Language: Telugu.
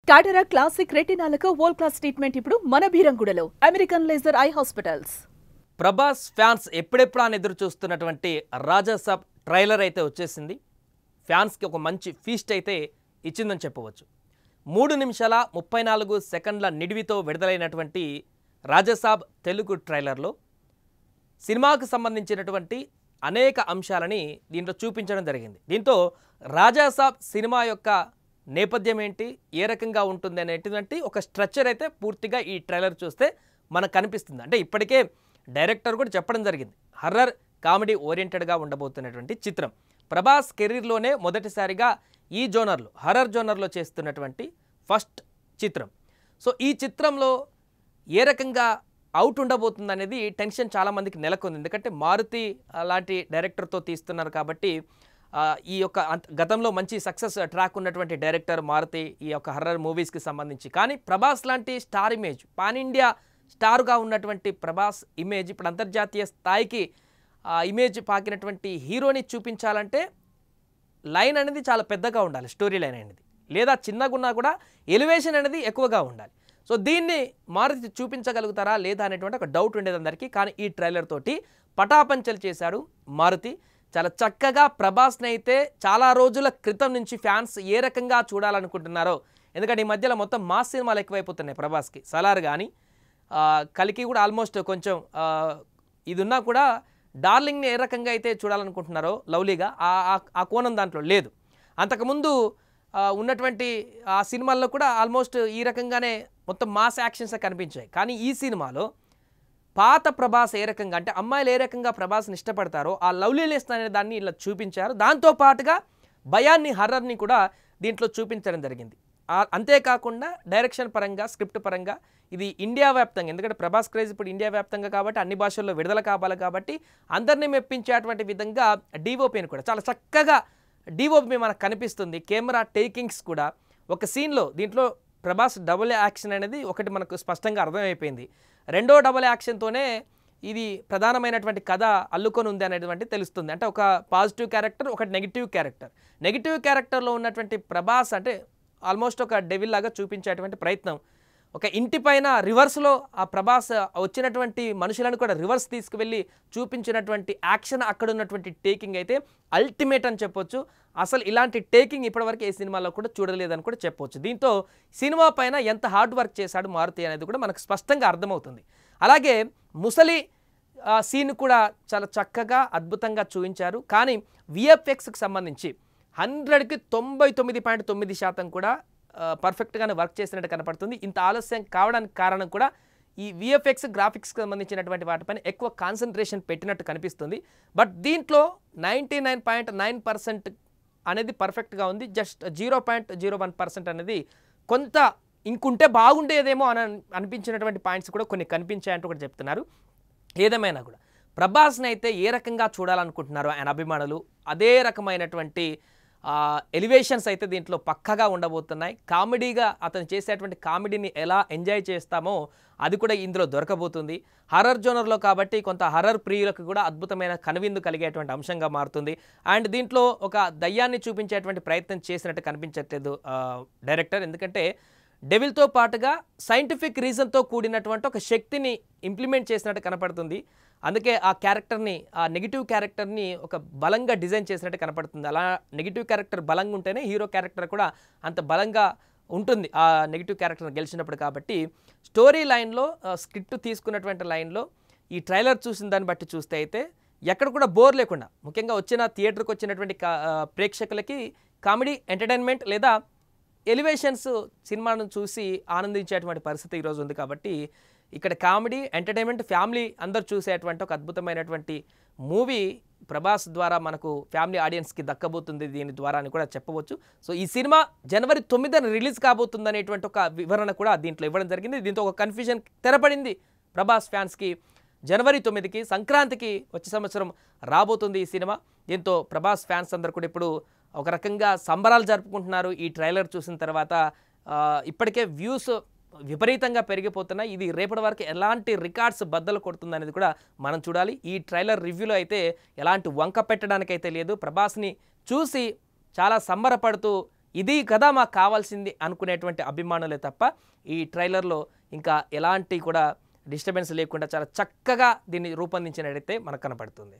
క్యాటరాక్ట్ క్లాసిక్ రెటినాలకు వరల్డ్ క్లాస్ ట్రీట్మెంట్ ఇప్పుడు మన బీరంగూడలో American laser eye hospitals. Prabhas fans ఎప్పుడెప్పుడు అని ఎదురు చూస్తున్నటువంటి రాజాసాబ్ ట్రైలర్ అయితే వచ్చేసింది. ఫ్యాన్స్కి ఒక మంచి ఫీస్ట్ అయితే ఇచ్చిందని చెప్పవచ్చు. 3 నిమిషాల 34 సెకండ్ల నిడివితో విడుదలైనటువంటి రాజాసాబ్ తెలుగు ట్రైలర్లో సినిమాకు సంబంధించినటువంటి అనేక అంశాలని దీంట్లో చూపించడం జరిగింది. దీంతో రాజాసాబ్ సినిమా యొక్క నేపథ్యం ఏంటి, ఏ రకంగా ఉంటుంది అనేటువంటి ఒక స్ట్రక్చర్ అయితే పూర్తిగా ఈ ట్రైలర్ చూస్తే మనకు కనిపిస్తుంది. అంటే ఇప్పటికే డైరెక్టర్ కూడా చెప్పడం జరిగింది, హర్రర్ కామెడీ ఓరియంటెడ్గా ఉండబోతున్నటువంటి చిత్రం. ప్రభాస్ కెరీర్లోనే మొదటిసారిగా ఈ జోనర్లో హర్రర్ జోనర్లో చేస్తున్నటువంటి ఫస్ట్ చిత్రం. సో ఈ చిత్రంలో ఏ రకంగా అవుట్ ఉండబోతుంది అనేది టెన్షన్ చాలామందికి నెలకొంది. ఎందుకంటే మారుతి లాంటి డైరెక్టర్తో తీస్తున్నారు కాబట్టి ఈ యొక్క గతంలో మంచి సక్సెస్ ట్రాక్ ఉన్నటువంటి డైరెక్టర్ మారుతి ఈ యొక్క హర్రర్ మూవీస్కి సంబంధించి. కానీ ప్రభాస్ లాంటి స్టార్ ఇమేజ్, పాన్ ఇండియా స్టార్గా ఉన్నటువంటి ప్రభాస్ ఇమేజ్ ఇప్పుడు అంతర్జాతీయ స్థాయికి ఇమేజ్ పాకినటువంటి హీరోని చూపించాలంటే లైన్ అనేది చాలా పెద్దగా ఉండాలి, స్టోరీ లైన్ అనేది, లేదా చిన్నగా ఉన్నా కూడా ఎలివేషన్ అనేది ఎక్కువగా ఉండాలి. సో దీన్ని మారుతి చూపించగలుగుతారా లేదా అనేటువంటి ఒక డౌట్ ఉండేది అందరికీ. కానీ ఈ ట్రైలర్ తోటి పటాపంచలు చేశాడు మారుతి. చాలా చక్కగా ప్రభాస్ని అయితే చాలా రోజుల క్రితం నుంచి ఫ్యాన్స్ ఏ రకంగా చూడాలనుకుంటున్నారో, ఎందుకంటే ఈ మధ్యలో మొత్తం మాస్ సినిమాలు ఎక్కువైపోతున్నాయి ప్రభాస్కి. సలార్ కానీ కలికి కూడా ఆల్మోస్ట్ కొంచెం ఇది ఉన్నా కూడా డార్లింగ్ని ఏ రకంగా అయితే చూడాలనుకుంటున్నారో లవ్లీగా ఆ కోణం దాంట్లో లేదు. అంతకుముందు ఉన్నటువంటి ఆ సినిమాల్లో కూడా ఆల్మోస్ట్ ఈ రకంగానే మొత్తం మాస్ యాక్షన్స్ కనిపించాయి. కానీ ఈ సినిమాలో పాత ప్రభాస్ ఏ రకంగా అంటే అమ్మాయిలు ఏ రకంగా ప్రభాస్ని ఇష్టపడతారో ఆ లవ్లీనెస్ అనే దాన్ని ఇలా చూపించారు. దాంతోపాటుగా భయాన్ని, హర్రర్ని కూడా దీంట్లో చూపించడం జరిగింది. అంతేకాకుండా డైరెక్షన్ పరంగా, స్క్రిప్ట్ పరంగా ఇది ఇండియా వ్యాప్తంగా, ఎందుకంటే ప్రభాస్ క్రేజ్ ఇప్పుడు ఇండియా వ్యాప్తంగా కాబట్టి అన్ని భాషల్లో విడుదల కావాలి కాబట్టి అందరినీ మెప్పించేటువంటి విధంగా డిఓపిని కూడా చాలా చక్కగా డిఓపి మనకు కనిపిస్తుంది. కెమెరా టేకింగ్స్ కూడా ఒక సీన్లో దీంట్లో ప్రభాస్ డబుల్ యాక్షన్ అనేది ఒకటి మనకు స్పష్టంగా అర్థమైపోయింది. రెండో డబుల్ యాక్షన్తోనే ఇది ప్రధానమైనటువంటి కథ అల్లుకొని ఉంది అనేటువంటి తెలుస్తుంది. అంటే ఒక పాజిటివ్ క్యారెక్టర్, ఒకటి నెగిటివ్ క్యారెక్టర్. నెగిటివ్ క్యారెక్టర్లో ఉన్నటువంటి ప్రభాస్ అంటే ఆల్మోస్ట్ ఒక డెవిల్ లాగా చూపించేటువంటి ప్రయత్నం, ఒక ఇంటి పైన రివర్స్లో ఆ ప్రభాస్ వచ్చినటువంటి మనుషులను కూడా రివర్స్ తీసుకువెళ్ళి చూపించినటువంటి యాక్షన్, అక్కడ ఉన్నటువంటి టేకింగ్ అయితే అల్టిమేట్ అని చెప్పొచ్చు. అసలు ఇలాంటి టేకింగ్ ఇప్పటివరకు ఏ సినిమాలో కూడా చూడలేదని కూడా చెప్పవచ్చు. దీంతో సినిమా పైన ఎంత హార్డ్ వర్క్ చేశాడు మారుతి అనేది కూడా మనకు స్పష్టంగా అర్థమవుతుంది. అలాగే ముసలి సీన్ కూడా చాలా చక్కగా అద్భుతంగా చూపించారు. కానీ విఎఫ్ఎక్స్కి సంబంధించి 100కి 99.9% కూడా పర్ఫెక్ట్గానే వర్క్ చేసినట్టు కనపడుతుంది. ఇంత ఆలస్యం కావడానికి కారణం కూడా ఈ విఎఫ్ఎక్స్, గ్రాఫిక్స్కి సంబంధించినటువంటి వాటిపైన ఎక్కువ కాన్సన్ట్రేషన్ పెట్టినట్టు కనిపిస్తుంది. బట్ దీంట్లో 99.9% అనేది పర్ఫెక్ట్గా ఉంది. జస్ట్ 0.01% అనేది కొంత ఇంకుంటే బాగుండేదేమో అని అనిపించినటువంటి పాయింట్స్ కూడా కొన్ని కనిపించాయంటూ కూడా చెప్తున్నారు. ఏదేమైనా కూడా ప్రభాస్ని అయితే ఏ రకంగా చూడాలనుకుంటున్నారో ఆయన అభిమానులు, అదే రకమైనటువంటి ఎలివేషన్స్ అయితే దీంట్లో పక్కగా ఉండబోతున్నాయి. కామెడీగా అతను చేసేటువంటి కామెడీని ఎలా ఎంజాయ్ చేస్తామో అది కూడా ఇందులో దొరకబోతుంది. హర్రర్ జోనర్లో కాబట్టి కొంత హర్రర్ ప్రియులకు కూడా అద్భుతమైన కనువిందు కలిగేటువంటి అంశంగా మారుతుంది. అండ్ దీంట్లో ఒక దయ్యాన్ని చూపించేటువంటి ప్రయత్నం చేసినట్టు కనిపించట్లేదు డైరెక్టర్. ఎందుకంటే డెవిల్తో పాటుగా సైంటిఫిక్ రీజన్తో కూడినటువంటి ఒక శక్తిని ఇంప్లిమెంట్ చేసినట్టు కనపడుతుంది. అందుకే ఆ క్యారెక్టర్ని, ఆ నెగిటివ్ క్యారెక్టర్ని ఒక బలంగా డిజైన్ చేసినట్టు కనపడుతుంది. అలా నెగిటివ్ క్యారెక్టర్ బలంగా ఉంటేనే హీరో క్యారెక్టర్ కూడా అంత బలంగా ఉంటుంది ఆ నెగిటివ్ క్యారెక్టర్ గెలిచినప్పుడు. కాబట్టి స్టోరీ లైన్లో, స్క్రిప్ట్ తీసుకున్నటువంటి లైన్లో ఈ ట్రైలర్ చూసిన దాన్ని బట్టి చూస్తే అయితే ఎక్కడ కూడా బోర్ లేకుండా, ముఖ్యంగా థియేటర్కి వచ్చినటువంటి ప్రేక్షకులకి కామెడీ, ఎంటర్టైన్మెంట్ లేదా ఎలివేషన్స్ సినిమాను చూసి ఆనందించేటువంటి పరిస్థితి ఈరోజు ఉంది. కాబట్టి ఇక్కడ కామెడీ, ఎంటర్టైన్మెంట్, ఫ్యామిలీ అందరూ చూసేటువంటి ఒక అద్భుతమైనటువంటి మూవీ ప్రభాస్ ద్వారా మనకు ఫ్యామిలీ ఆడియన్స్కి దక్కబోతుంది దీని ద్వారా అని కూడా చెప్పవచ్చు. సో ఈ సినిమా జనవరి 9న రిలీజ్ కాబోతుంది అనేటువంటి ఒక వివరణ కూడా దీంట్లో ఇవ్వడం జరిగింది. దీంతో ఒక కన్ఫ్యూజన్ తెరపడింది ప్రభాస్ ఫ్యాన్స్కి. జనవరి 9కి సంక్రాంతికి వచ్చే సంవత్సరం రాబోతుంది ఈ సినిమా. దీంతో ప్రభాస్ ఫ్యాన్స్ అందరూ కూడా ఇప్పుడు ఒక రకంగా సంబరాలు జరుపుకుంటున్నారు. ఈ ట్రైలర్ చూసిన తర్వాత ఇప్పటికే వ్యూస్ విపరీతంగా పెరిగిపోతున్నాయి. ఇది రేపటి వరకు ఎలాంటి రికార్డ్స్ బద్దలు కొడుతుంది అనేది కూడా మనం చూడాలి. ఈ ట్రైలర్ రివ్యూలో అయితే ఎలాంటి వంక పెట్టడానికైతే లేదు. ప్రభాస్ని చూసి చాలా సంబరపడుతూ ఇది కదా మాకు కావాల్సింది అనుకునేటువంటి అభిమానులే తప్ప ఈ ట్రైలర్లో ఇంకా ఎలాంటి కూడా డిస్టర్బెన్స్ లేకుండా చాలా చక్కగా దీన్ని రూపొందించినట్టయితే మనకు కనపడుతుంది.